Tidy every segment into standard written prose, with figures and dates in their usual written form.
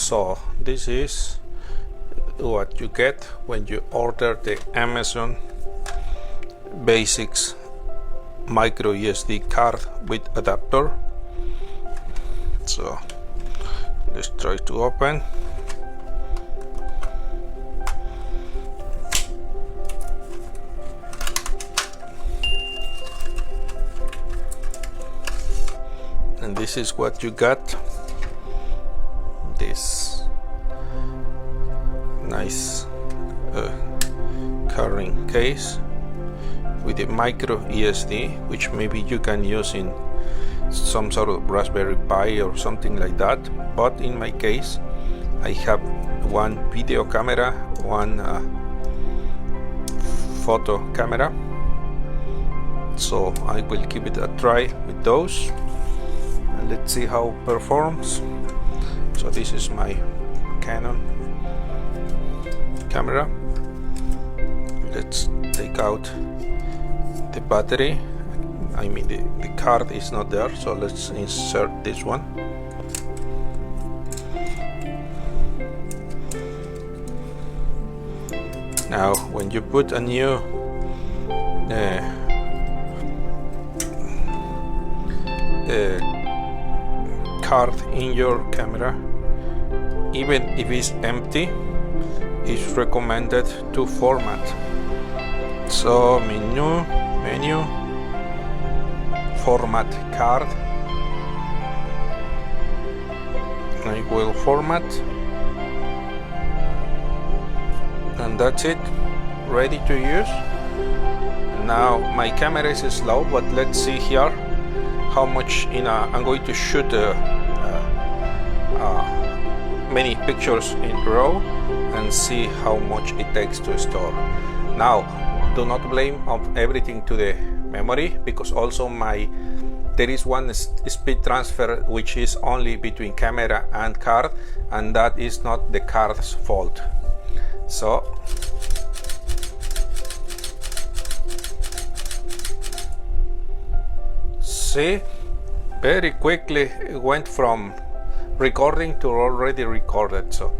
So this is what you get when you order the Amazon Basics micro SD card with adapter. So let's try to open. And this is what you got. This nice carrying case with a micro SD, which maybe you can use in some sort of Raspberry Pi or something like that. But in my case, I have one video camera, one photo camera, so I will give it a try with those and let's see how it performs. So this is my Canon camera. Let's take out the battery. I mean the card is not there, so let's insert this one. Now when you put a new card in your camera, even if it's empty, it's recommended to format. So menu, format card. I will format, and that's it, ready to use. Now my camera is slow, but let's see here how much I'm going to shoot many pictures in a row and see how much it takes to store. Now do not blame of everything to the memory, because also there is one speed transfer which is only between camera and card, and that is not the card's fault. So see, very quickly it went from recording to already recorded. So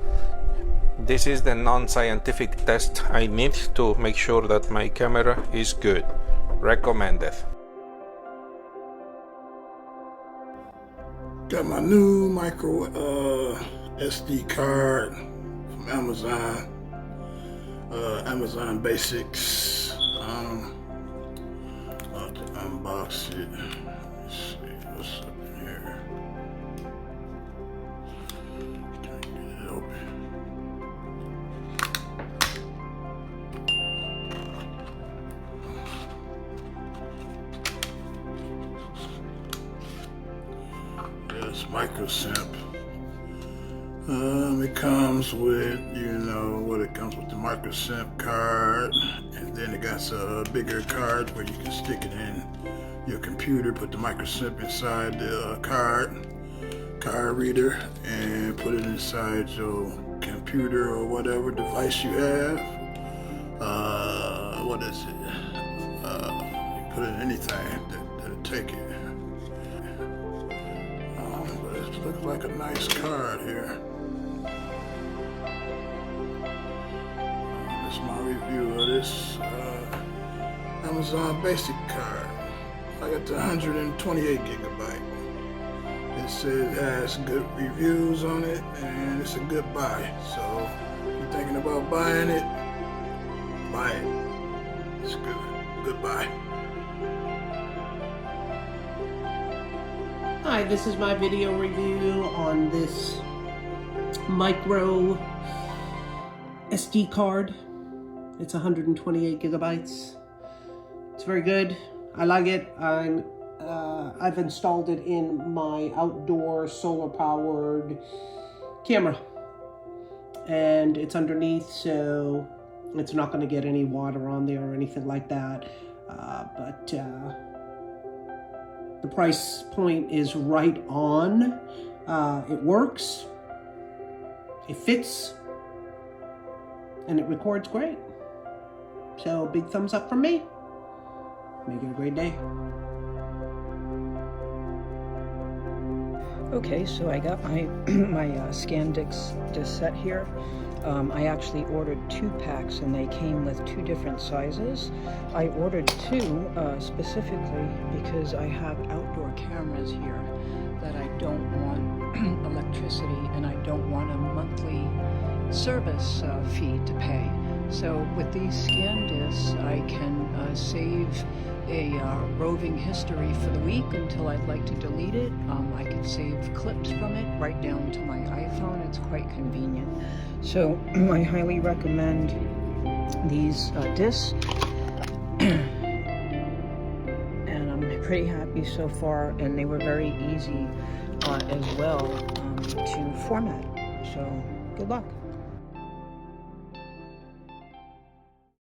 this is the non-scientific test I need to make sure that my camera is good. Recommended. Got my new micro SD card from Amazon. Amazon Basics. I'll have to unbox it. Let's see what's up in here. Can I get it open? Yes, micro simp. It comes with, it comes with the micro simp card, and then it got a bigger card where you can stick it in your computer, put the micro simp inside the card reader, and put it inside your computer or whatever device you have. What is it? You put in anything that'll take it. But it looks like a nice card here. This is my review of this Amazon Basic card. I got the 128 gigabyte. It says it has good reviews on it, and it's a good buy. So if you're thinking about buying it, buy it. It's good. Goodbye. Hi, this is my video review on this micro SD card. It's 128 gigabytes. It's very good. I like it. I've installed it in my outdoor solar-powered camera, and it's underneath, so it's not going to get any water on there or anything like that. But the price point is right on. It works, it fits, and it records great. So big thumbs up from me. Make it a great day. Okay, so I got my my SanDisk set here. I actually ordered 2 packs and they came with 2 different sizes. I ordered 2 specifically because I have outdoor cameras here that I don't want electricity and I don't want a monthly service fee to pay. So with these SanDisks, I can save a roving history for the week until I'd like to delete it. I can save clips from it right down to my iPhone. It's quite convenient. So I highly recommend these discs. And I'm pretty happy so far, and they were very easy as well to format. So good luck.